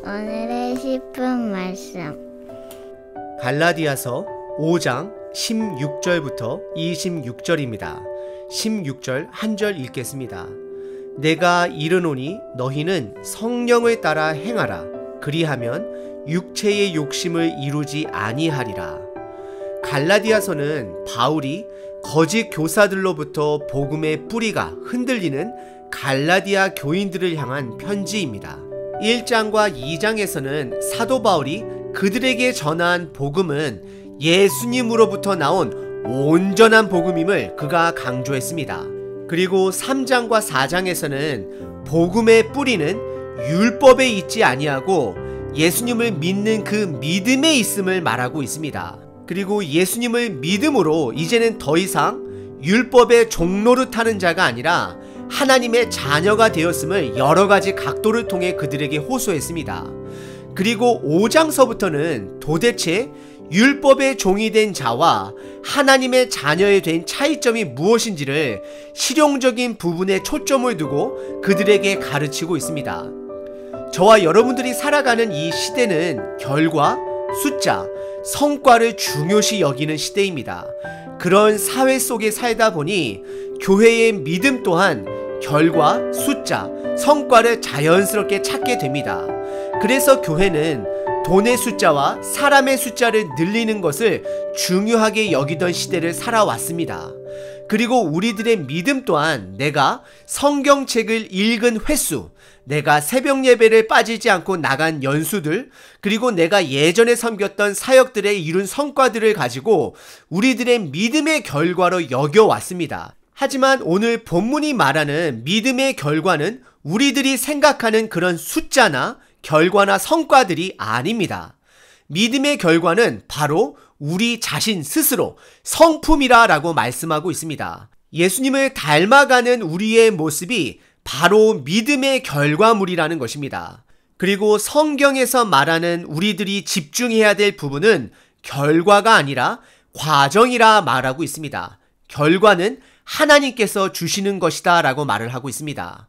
오늘의 10분 말씀. 갈라디아서 5장 16절부터 26절입니다. 16절 한 절 읽겠습니다. 내가 이르노니 너희는 성령을 따라 행하라. 그리하면 육체의 욕심을 이루지 아니하리라. 갈라디아서는 바울이 거짓 교사들로부터 복음의 뿌리가 흔들리는 갈라디아 교인들을 향한 편지입니다. 1장과 2장에서는 사도 바울이 그들에게 전한 복음은 예수님으로부터 나온 온전한 복음임을 그가 강조했습니다. 그리고 3장과 4장에서는 복음의 뿌리는 율법에 있지 아니하고 예수님을 믿는 그 믿음에 있음을 말하고 있습니다. 그리고 예수님을 믿음으로 이제는 더 이상 율법의 종노릇하는 자가 아니라 하나님의 자녀가 되었음을 여러 가지 각도를 통해 그들에게 호소했습니다. 그리고 5장서부터는 도대체 율법의 종이 된 자와 하나님의 자녀에 된 차이점이 무엇인지를 실용적인 부분에 초점을 두고 그들에게 가르치고 있습니다. 저와 여러분들이 살아가는 이 시대는 결과, 숫자, 성과를 중요시 여기는 시대입니다. 그런 사회 속에 살다 보니 교회의 믿음 또한 결과, 숫자, 성과를 자연스럽게 찾게 됩니다. 그래서 교회는 돈의 숫자와 사람의 숫자를 늘리는 것을 중요하게 여기던 시대를 살아왔습니다. 그리고 우리들의 믿음 또한 내가 성경책을 읽은 횟수, 내가 새벽 예배를 빠지지 않고 나간 연수들, 그리고 내가 예전에 섬겼던 사역들의 이룬 성과들을 가지고 우리들의 믿음의 결과로 여겨왔습니다. 하지만 오늘 본문이 말하는 믿음의 결과는 우리들이 생각하는 그런 숫자나 결과나 성과들이 아닙니다. 믿음의 결과는 바로 우리 자신 스스로 성품이라 라고 말씀하고 있습니다. 예수님을 닮아가는 우리의 모습이 바로 믿음의 결과물이라는 것입니다. 그리고 성경에서 말하는 우리들이 집중해야 될 부분은 결과가 아니라 과정이라 말하고 있습니다. 결과는 하나님께서 주시는 것이다 라고 말을 하고 있습니다.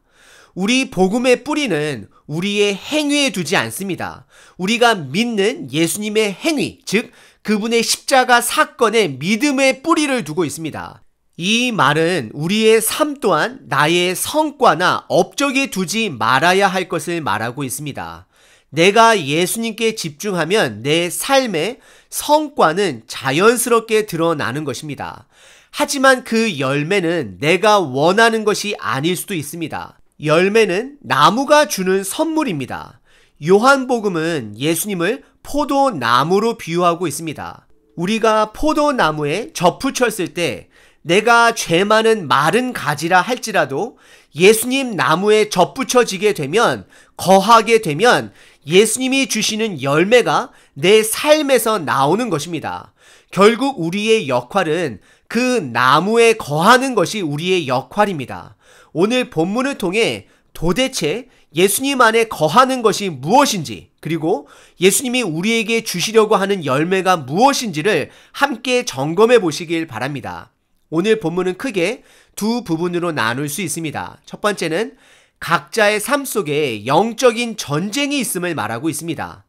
우리 복음의 뿌리는 우리의 행위에 두지 않습니다. 우리가 믿는 예수님의 행위, 즉 그분의 십자가 사건에 믿음의 뿌리를 두고 있습니다. 이 말은 우리의 삶 또한 나의 성과나 업적에 두지 말아야 할 것을 말하고 있습니다. 내가 예수님께 집중하면 내 삶의 성과는 자연스럽게 드러나는 것입니다. 하지만 그 열매는 내가 원하는 것이 아닐 수도 있습니다. 열매는 나무가 주는 선물입니다. 요한복음은 예수님을 포도나무로 비유하고 있습니다. 우리가 포도나무에 접붙였을 때 내가 죄 많은 마른 가지라 할지라도 예수님 나무에 접붙여지게 되면, 거하게 되면 예수님이 주시는 열매가 내 삶에서 나오는 것입니다. 결국 우리의 역할은 그 나무에 거하는 것이 우리의 역할입니다. 오늘 본문을 통해 도대체 예수님 안에 거하는 것이 무엇인지, 그리고 예수님이 우리에게 주시려고 하는 열매가 무엇인지를 함께 점검해 보시길 바랍니다. 오늘 본문은 크게 두 부분으로 나눌 수 있습니다. 첫 번째는 각자의 삶 속에 영적인 전쟁이 있음을 말하고 있습니다.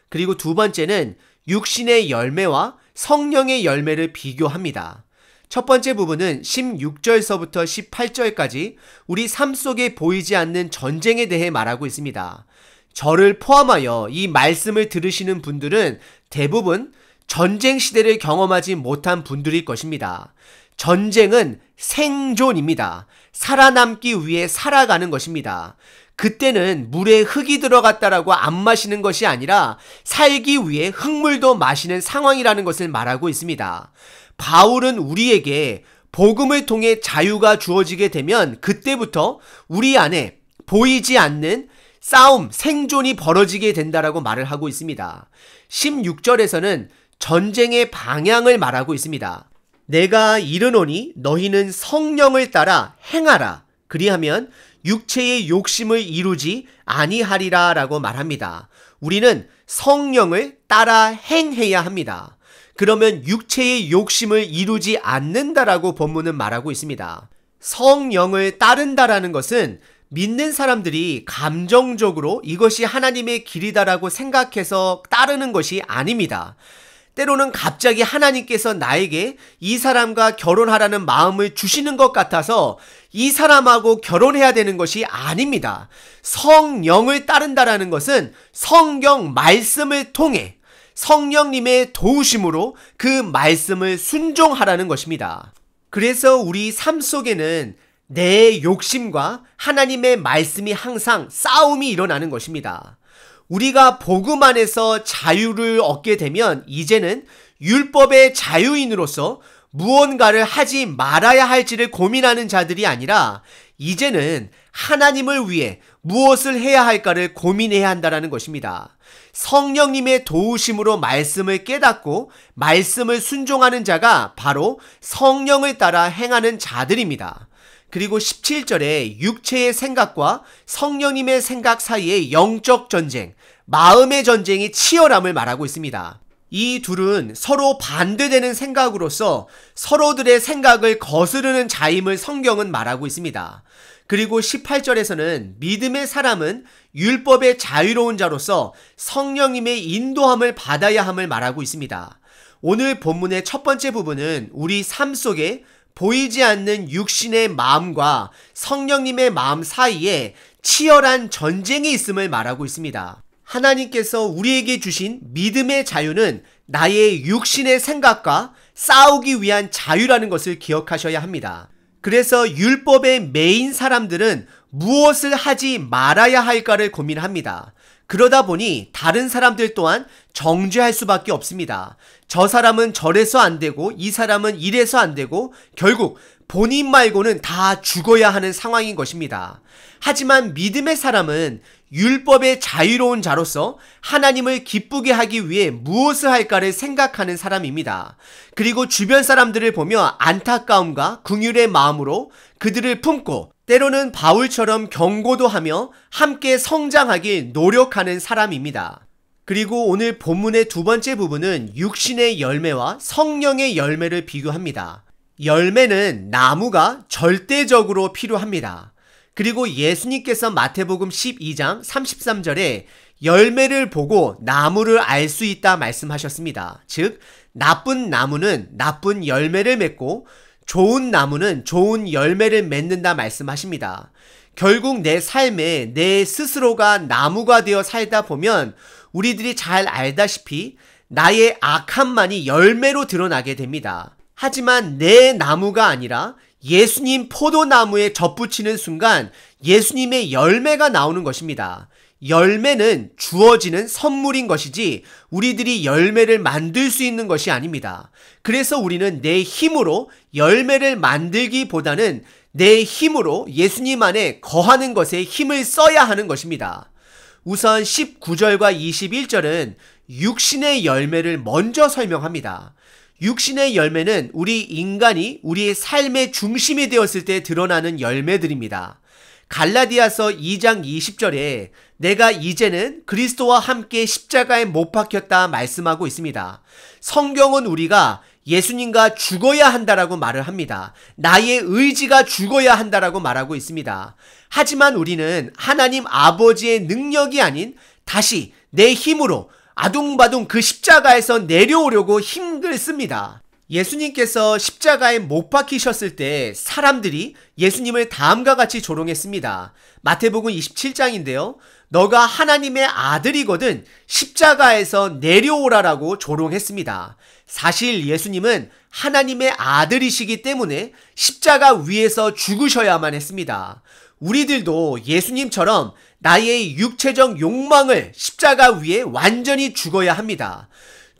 그리고 두 번째는 육신의 열매와 성령의 열매를 비교합니다. 첫 번째 부분은 16절서부터 18절까지 우리 삶 속에 보이지 않는 전쟁에 대해 말하고 있습니다. 저를 포함하여 이 말씀을 들으시는 분들은 대부분 전쟁 시대를 경험하지 못한 분들일 것입니다. 전쟁은 생존입니다. 살아남기 위해 살아가는 것입니다. 그때는 물에 흙이 들어갔다라고 안 마시는 것이 아니라 살기 위해 흙물도 마시는 상황이라는 것을 말하고 있습니다. 바울은 우리에게 복음을 통해 자유가 주어지게 되면 그때부터 우리 안에 보이지 않는 싸움, 생존이 벌어지게 된다라고 말을 하고 있습니다. 16절에서는 전쟁의 방향을 말하고 있습니다. 내가 이르노니 너희는 성령을 따라 행하라. 그리하면 육체의 욕심을 이루지 아니하리라 라고 말합니다. 우리는 성령을 따라 행해야 합니다. 그러면 육체의 욕심을 이루지 않는다라고 본문은 말하고 있습니다. 성령을 따른다라는 것은 믿는 사람들이 감정적으로 이것이 하나님의 길이다라고 생각해서 따르는 것이 아닙니다. 때로는 갑자기 하나님께서 나에게 이 사람과 결혼하라는 마음을 주시는 것 같아서 이 사람하고 결혼해야 되는 것이 아닙니다. 성령을 따른다라는 것은 성경 말씀을 통해 성령님의 도우심으로 그 말씀을 순종하라는 것입니다. 그래서 우리 삶 속에는 내 욕심과 하나님의 말씀이 항상 싸움이 일어나는 것입니다. 우리가 복음 안에서 자유를 얻게 되면 이제는 율법의 자유인으로서 무언가를 하지 말아야 할지를 고민하는 자들이 아니라 이제는 하나님을 위해 무엇을 해야 할까를 고민해야 한다는 것입니다. 성령님의 도우심으로 말씀을 깨닫고 말씀을 순종하는 자가 바로 성령을 따라 행하는 자들입니다. 그리고 17절에 육체의 생각과 성령님의 생각 사이의 영적 전쟁, 마음의 전쟁이 치열함을 말하고 있습니다. 이 둘은 서로 반대되는 생각으로서 서로들의 생각을 거스르는 자임을 성경은 말하고 있습니다. 그리고 18절에서는 믿음의 사람은 율법의 자유로운 자로서 성령님의 인도함을 받아야 함을 말하고 있습니다. 오늘 본문의 첫 번째 부분은 우리 삶 속에 보이지 않는 육신의 마음과 성령님의 마음 사이에 치열한 전쟁이 있음을 말하고 있습니다. 하나님께서 우리에게 주신 믿음의 자유는 나의 육신의 생각과 싸우기 위한 자유라는 것을 기억하셔야 합니다. 그래서 율법의 매인 사람들은 무엇을 하지 말아야 할까를 고민합니다. 그러다 보니 다른 사람들 또한 정죄할 수밖에 없습니다. 저 사람은 저래서 안 되고 이 사람은 이래서 안 되고 결국 본인 말고는 다 죽어야 하는 상황인 것입니다. 하지만 믿음의 사람은 율법의 자유로운 자로서 하나님을 기쁘게 하기 위해 무엇을 할까를 생각하는 사람입니다. 그리고 주변 사람들을 보며 안타까움과 긍휼의 마음으로 그들을 품고 때로는 바울처럼 경고도 하며 함께 성장하길 노력하는 사람입니다. 그리고 오늘 본문의 두 번째 부분은 육신의 열매와 성령의 열매를 비교합니다. 열매는 나무가 절대적으로 필요합니다. 그리고 예수님께서 마태복음 12장 33절에 열매를 보고 나무를 알 수 있다 말씀하셨습니다. 즉 나쁜 나무는 나쁜 열매를 맺고 좋은 나무는 좋은 열매를 맺는다 말씀하십니다. 결국 내 삶에 내 스스로가 나무가 되어 살다 보면 우리들이 잘 알다시피 나의 악함만이 열매로 드러나게 됩니다. 하지만 내 나무가 아니라 예수님 포도나무에 접붙이는 순간 예수님의 열매가 나오는 것입니다. 열매는 주어지는 선물인 것이지 우리들이 열매를 만들 수 있는 것이 아닙니다. 그래서 우리는 내 힘으로 열매를 만들기보다는 내 힘으로 예수님 안에 거하는 것에 힘을 써야 하는 것입니다. 우선 19절과 21절은 육신의 열매를 먼저 설명합니다. 육신의 열매는 우리 인간이 우리의 삶의 중심이 되었을 때 드러나는 열매들입니다. 갈라디아서 2장 20절에 내가 이제는 그리스도와 함께 십자가에 못 박혔다 말씀하고 있습니다. 성경은 우리가 예수님과 죽어야 한다라고 말을 합니다. 나의 의지가 죽어야 한다라고 말하고 있습니다. 하지만 우리는 하나님 아버지의 능력이 아닌 다시 내 힘으로 아둥바둥 그 십자가에서 내려오려고 힘을 씁니다. 예수님께서 십자가에 못 박히셨을 때 사람들이 예수님을 다음과 같이 조롱했습니다. 마태복음 27장인데요. 너가 하나님의 아들이거든 십자가에서 내려오라라고 조롱했습니다. 사실 예수님은 하나님의 아들이시기 때문에 십자가 위에서 죽으셔야만 했습니다. 우리들도 예수님처럼 나의 육체적 욕망을 십자가 위에 완전히 죽어야 합니다.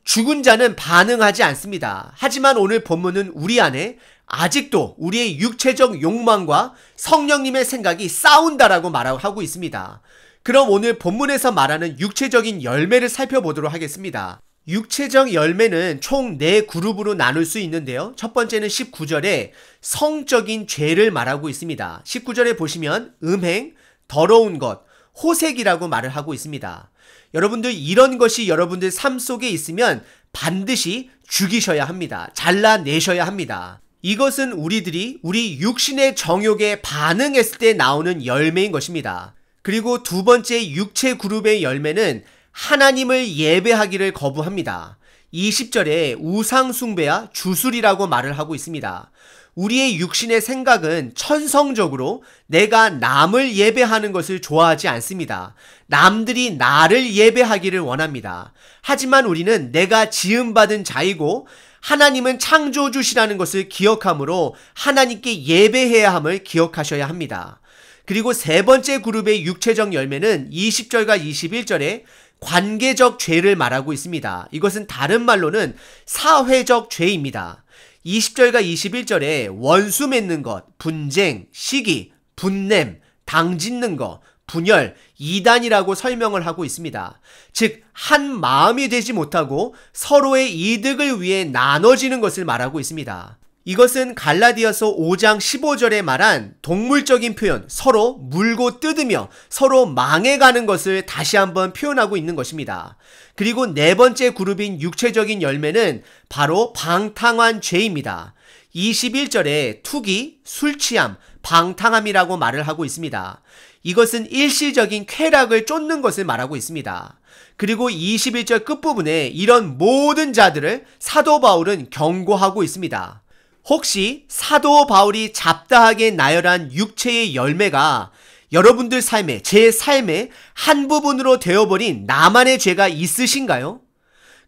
죽은 자는 반응하지 않습니다. 하지만 오늘 본문은 우리 안에 아직도 우리의 육체적 욕망과 성령님의 생각이 싸운다라고 말하고 있습니다. 그럼 오늘 본문에서 말하는 육체적인 열매를 살펴보도록 하겠습니다. 육체적 열매는 총 4그룹으로 나눌 수 있는데요. 첫 번째는 19절에 성적인 죄를 말하고 있습니다. 19절에 보시면 음행, 더러운 것, 호색이라고 말을 하고 있습니다. 여러분들 이런 것이 여러분들 삶 속에 있으면 반드시 죽이셔야 합니다. 잘라내셔야 합니다. 이것은 우리들이 우리 육신의 정욕에 반응했을 때 나오는 열매인 것입니다. 그리고 두 번째 육체 그룹의 열매는 하나님을 예배하기를 거부합니다. 20절에 우상숭배와 주술이라고 말을 하고 있습니다. 우리의 육신의 생각은 천성적으로 내가 남을 예배하는 것을 좋아하지 않습니다. 남들이 나를 예배하기를 원합니다. 하지만 우리는 내가 지음받은 자이고 하나님은 창조주시라는 것을 기억하므로 하나님께 예배해야 함을 기억하셔야 합니다. 그리고 세 번째 그룹의 육체적 열매는 20절과 21절에 관계적 죄를 말하고 있습니다. 이것은 다른 말로는 사회적 죄입니다. 20절과 21절에 원수 맺는 것, 분쟁, 시기, 분냄, 당짓는 것, 분열, 이단이라고 설명을 하고 있습니다. 즉, 한 마음이 되지 못하고 서로의 이득을 위해 나눠지는 것을 말하고 있습니다. 이것은 갈라디아서 5장 15절에 말한 동물적인 표현, 서로 물고 뜯으며 서로 망해가는 것을 다시 한번 표현하고 있는 것입니다. 그리고 네 번째 그룹인 육체적인 열매는 바로 방탕한 죄입니다. 21절에 투기, 술취함, 방탕함이라고 말을 하고 있습니다. 이것은 일시적인 쾌락을 쫓는 것을 말하고 있습니다. 그리고 21절 끝부분에 이런 모든 자들을 사도 바울은 경고하고 있습니다. 혹시 사도 바울이 잡다하게 나열한 육체의 열매가 여러분들 삶에, 제 삶의 한 부분으로 되어버린 나만의 죄가 있으신가요?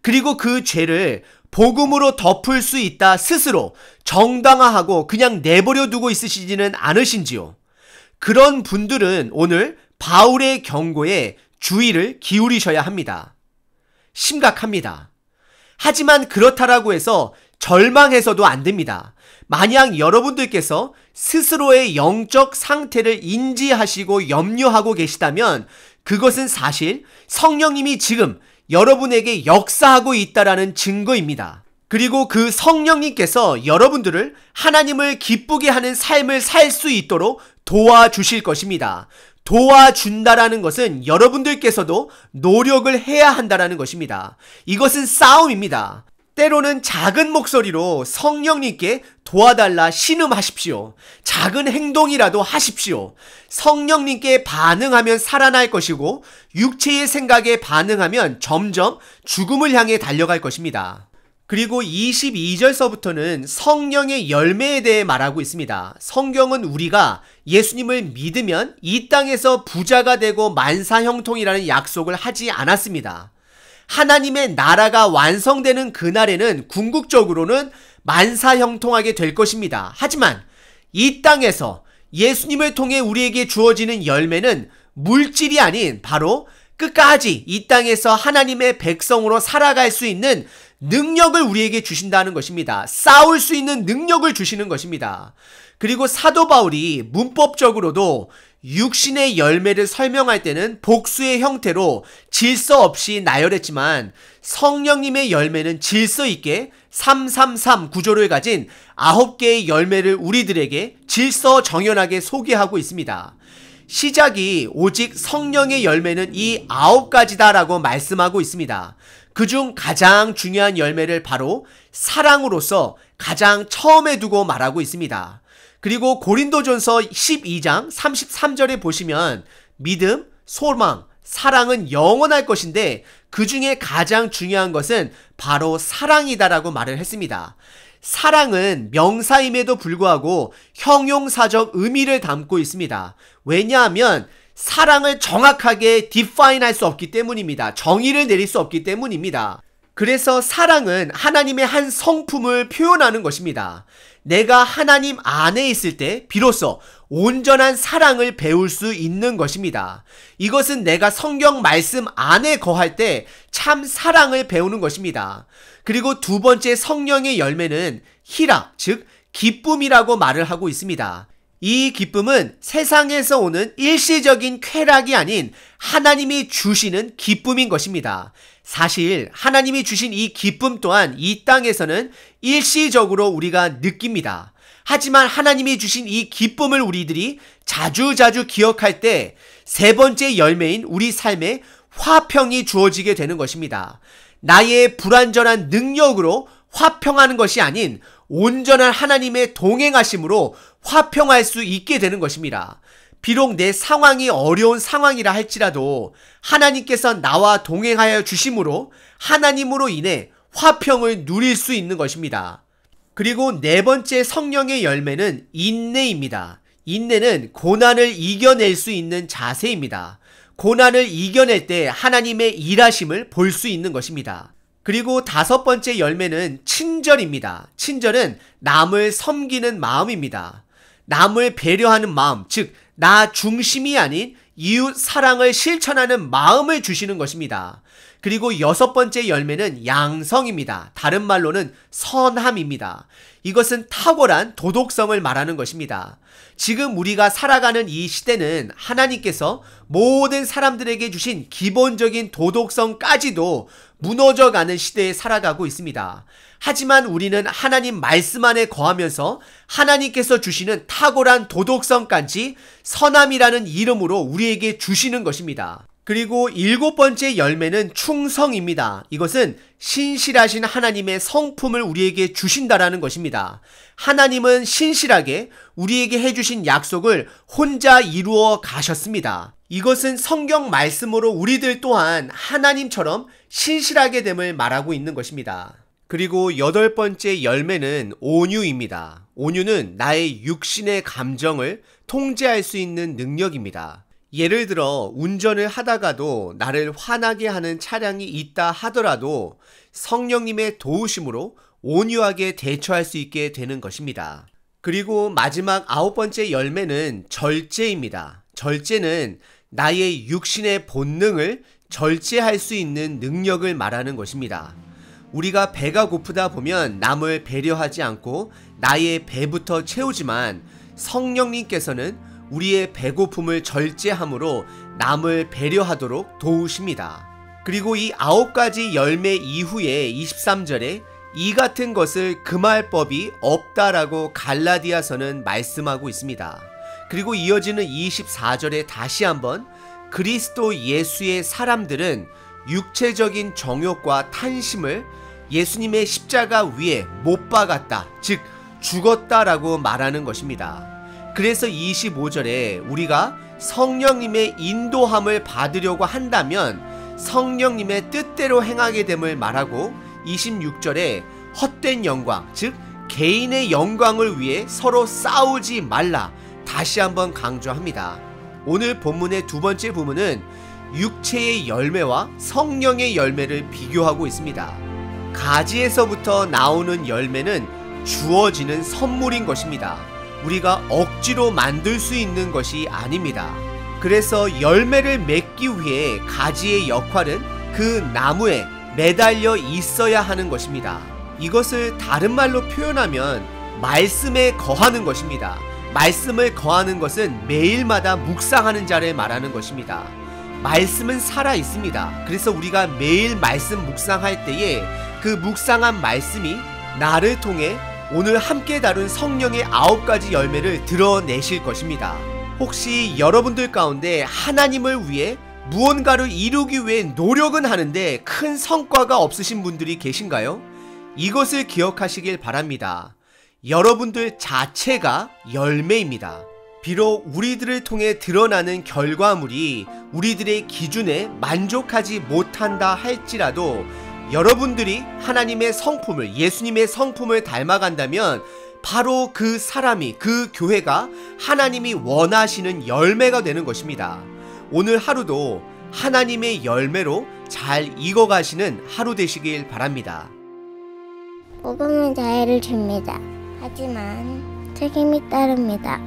그리고 그 죄를 복음으로 덮을 수 있다 스스로 정당화하고 그냥 내버려 두고 있으시지는 않으신지요? 그런 분들은 오늘 바울의 경고에 주의를 기울이셔야 합니다. 심각합니다. 하지만 그렇다라고 해서 절망해서도 안 됩니다. 만약 여러분들께서 스스로의 영적 상태를 인지하시고 염려하고 계시다면 그것은 사실 성령님이 지금 여러분에게 역사하고 있다라는 증거입니다. 그리고 그 성령님께서 여러분들을 하나님을 기쁘게 하는 삶을 살 수 있도록 도와주실 것입니다. 도와준다라는 것은 여러분들께서도 노력을 해야 한다라는 것입니다. 이것은 싸움입니다. 때로는 작은 목소리로 성령님께 도와달라 신음하십시오. 작은 행동이라도 하십시오. 성령님께 반응하면 살아날 것이고 육체의 생각에 반응하면 점점 죽음을 향해 달려갈 것입니다. 그리고 22절서부터는 성령의 열매에 대해 말하고 있습니다. 성경은 우리가 예수님을 믿으면 이 땅에서 부자가 되고 만사형통이라는 약속을 하지 않았습니다. 하나님의 나라가 완성되는 그날에는 궁극적으로는 만사형통하게 될 것입니다. 하지만 이 땅에서 예수님을 통해 우리에게 주어지는 열매는 물질이 아닌 바로 끝까지 이 땅에서 하나님의 백성으로 살아갈 수 있는 능력을 우리에게 주신다는 것입니다. 싸울 수 있는 능력을 주시는 것입니다. 그리고 사도 바울이 문법적으로도 육신의 열매를 설명할 때는 복수의 형태로 질서 없이 나열했지만 성령님의 열매는 질서 있게 333 구조를 가진 9개의 열매를 우리들에게 질서 정연하게 소개하고 있습니다. 시작이 오직 성령의 열매는 이 9가지다라고 말씀하고 있습니다. 그중 가장 중요한 열매를 바로 사랑으로서 가장 처음에 두고 말하고 있습니다. 그리고 고린도전서 12장 33절에 보시면 믿음, 소망, 사랑은 영원할 것인데 그 중에 가장 중요한 것은 바로 사랑이다라고 말을 했습니다. 사랑은 명사임에도 불구하고 형용사적 의미를 담고 있습니다. 왜냐하면 사랑을 정확하게 define 할 수 없기 때문입니다. 정의를 내릴 수 없기 때문입니다. 그래서 사랑은 하나님의 한 성품을 표현하는 것입니다. 내가 하나님 안에 있을 때 비로소 온전한 사랑을 배울 수 있는 것입니다. 이것은 내가 성경 말씀 안에 거할 때 참 사랑을 배우는 것입니다. 그리고 두 번째 성령의 열매는 희락, 즉 기쁨이라고 말을 하고 있습니다. 이 기쁨은 세상에서 오는 일시적인 쾌락이 아닌 하나님이 주시는 기쁨인 것입니다. 사실 하나님이 주신 이 기쁨 또한 이 땅에서는 일시적으로 우리가 느낍니다. 하지만 하나님이 주신 이 기쁨을 우리들이 자주자주 기억할 때 세 번째 열매인 우리 삶에 화평이 주어지게 되는 것입니다. 나의 불완전한 능력으로 화평하는 것이 아닌 온전한 하나님의 동행하심으로 화평할 수 있게 되는 것입니다. 비록 내 상황이 어려운 상황이라 할지라도 하나님께서 나와 동행하여 주심으로 하나님으로 인해 화평을 누릴 수 있는 것입니다. 그리고 네 번째 성령의 열매는 인내입니다. 인내는 고난을 이겨낼 수 있는 자세입니다. 고난을 이겨낼 때 하나님의 일하심을 볼 수 있는 것입니다. 그리고 다섯 번째 열매는 친절입니다. 친절은 남을 섬기는 마음입니다. 남을 배려하는 마음, 즉 나 중심이 아닌 이웃 사랑을 실천하는 마음을 주시는 것입니다. 그리고 여섯 번째 열매는 양성입니다. 다른 말로는 선함입니다. 이것은 탁월한 도덕성을 말하는 것입니다. 지금 우리가 살아가는 이 시대는 하나님께서 모든 사람들에게 주신 기본적인 도덕성까지도 무너져가는 시대에 살아가고 있습니다. 하지만 우리는 하나님 말씀 안에 거하면서 하나님께서 주시는 탁월한 도덕성까지 선함이라는 이름으로 우리에게 주시는 것입니다. 그리고 일곱 번째 열매는 충성입니다. 이것은 신실하신 하나님의 성품을 우리에게 주신다라는 것입니다. 하나님은 신실하게 우리에게 해주신 약속을 혼자 이루어 가셨습니다. 이것은 성경 말씀으로 우리들 또한 하나님처럼 신실하게 됨을 말하고 있는 것입니다. 그리고 여덟 번째 열매는 온유입니다. 온유는 나의 육신의 감정을 통제할 수 있는 능력입니다. 예를 들어 운전을 하다가도 나를 화나게 하는 차량이 있다 하더라도 성령님의 도우심으로 온유하게 대처할 수 있게 되는 것입니다. 그리고 마지막 아홉 번째 열매는 절제입니다. 절제는 나의 육신의 본능을 절제할 수 있는 능력을 말하는 것입니다. 우리가 배가 고프다 보면 남을 배려하지 않고 나의 배부터 채우지만 성령님께서는 우리의 배고픔을 절제함으로 남을 배려하도록 도우십니다. 그리고 이 아홉 가지 열매 이후에 23절에 이 같은 것을 금할 법이 없다라고 갈라디아서는 말씀하고 있습니다. 그리고 이어지는 24절에 다시 한번 그리스도 예수의 사람들은 육체적인 정욕과 탄심을 예수님의 십자가 위에 못 박았다, 즉 죽었다라고 말하는 것입니다. 그래서 25절에 우리가 성령님의 인도함을 받으려고 한다면 성령님의 뜻대로 행하게 됨을 말하고 26절에 헛된 영광, 즉 개인의 영광을 위해 서로 싸우지 말라 다시 한번 강조합니다. 오늘 본문의 두 번째 부분은 육체의 열매와 성령의 열매를 비교하고 있습니다. 가지에서부터 나오는 열매는 주어지는 선물인 것입니다. 우리가 억지로 만들 수 있는 것이 아닙니다. 그래서 열매를 맺기 위해 가지의 역할은 그 나무에 매달려 있어야 하는 것입니다. 이것을 다른 말로 표현하면 말씀에 거하는 것입니다. 말씀을 거하는 것은 매일마다 묵상하는 자를 말하는 것입니다. 말씀은 살아 있습니다. 그래서 우리가 매일 말씀 묵상할 때에 그 묵상한 말씀이 나를 통해 오늘 함께 다룬 성령의 아홉 가지 열매를 드러내실 것입니다. 혹시 여러분들 가운데 하나님을 위해 무언가를 이루기 위해 노력은 하는데 큰 성과가 없으신 분들이 계신가요? 이것을 기억하시길 바랍니다. 여러분들 자체가 열매입니다. 비록 우리들을 통해 드러나는 결과물이 우리들의 기준에 만족하지 못한다 할지라도 여러분들이 하나님의 성품을, 예수님의 성품을 닮아간다면 바로 그 사람이, 그 교회가 하나님이 원하시는 열매가 되는 것입니다. 오늘 하루도 하나님의 열매로 잘 익어가시는 하루 되시길 바랍니다. 복음은 자유를 줍니다. 하지만 책임이 따릅니다.